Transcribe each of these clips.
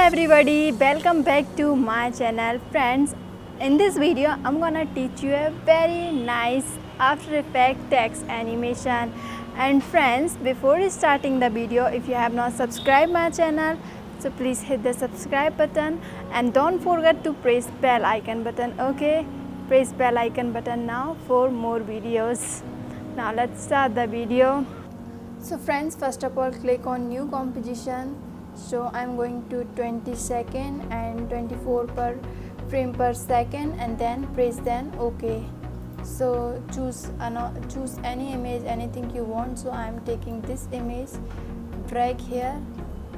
everybody, welcome back to my channel. Friends, in this video I'm gonna teach you a very nice After Effects text animation. And friends, before starting the video, if you have not subscribed my channel, so please hit the subscribe button and don't forget to press bell icon button. Okay, press bell icon button now for more videos. Now let's start the video. So friends, first of all click on new composition. So I'm going to 20 second and 24 per frame per second, and then press then OK. So choose any image, anything you want. So I'm taking this image, drag here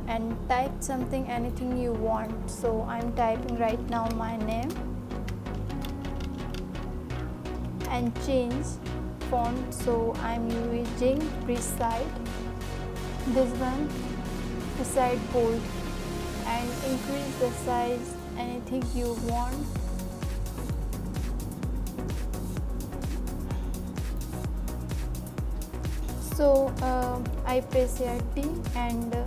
and type something, anything you want. So I'm typing right now my name and change font. So I'm using Preside, this one, Preside bold, and increase the size anything you want. So I press here T and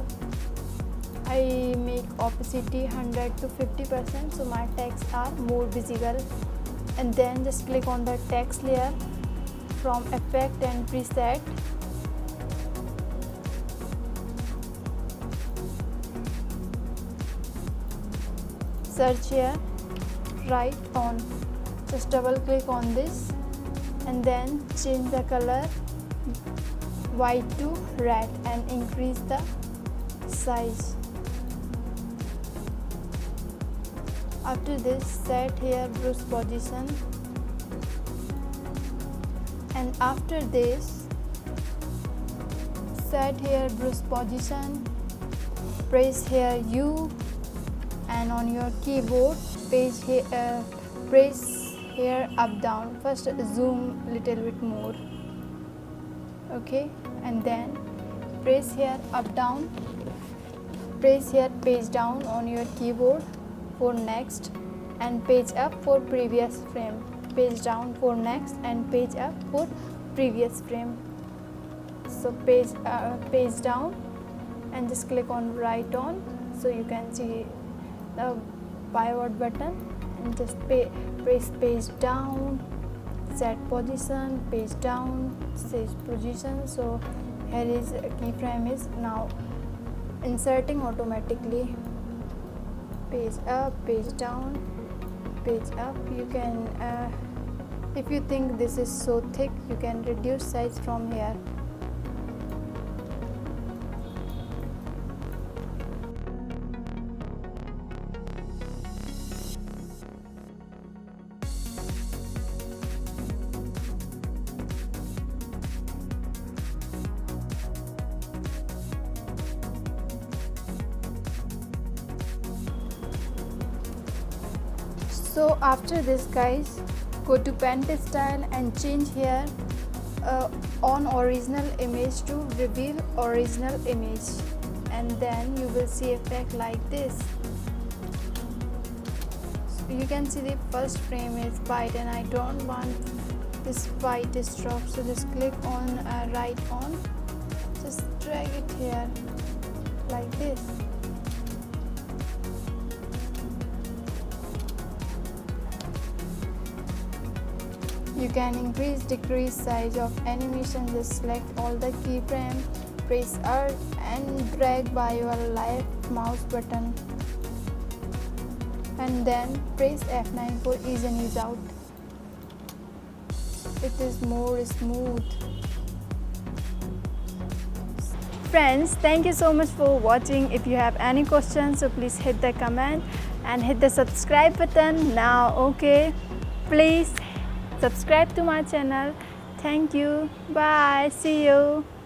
I make opacity 100 to 50%, so my text are more visible. And then just click on the text layer from effect and preset. Search here, write on. Just double click on this and then change the color white to red and increase the size. After this, set here brush position, and after this set here brush position, press here U, and on your keyboard press here up down. First zoom little bit more, okay, and then press here up down, press here page down on your keyboard for next, and page up for previous frame, page down for next and page up for previous frame. So page down and just click on write on, so you can see the pivot button, and just press page down, set position, page down, set position. So here is a keyframe is now inserting automatically. Page up, page down, page up. You can if you think this is so thick, you can reduce size from here. So after this guys, go to pen style and change here on original image to reveal original image, and then you will see effect like this. So you can see the first frame is white and I don't want this white stroke, so just click on right on, just drag it here like this. You can increase, decrease size of animation. Just select all the keyframe, press Alt and drag by your left mouse button, and then press F9 for ease and ease out. It is more smooth. Friends, thank you so much for watching. If you have any questions, so please hit the comment and hit the subscribe button now. Okay, please subscribe to my channel. Thank you. Bye. See you.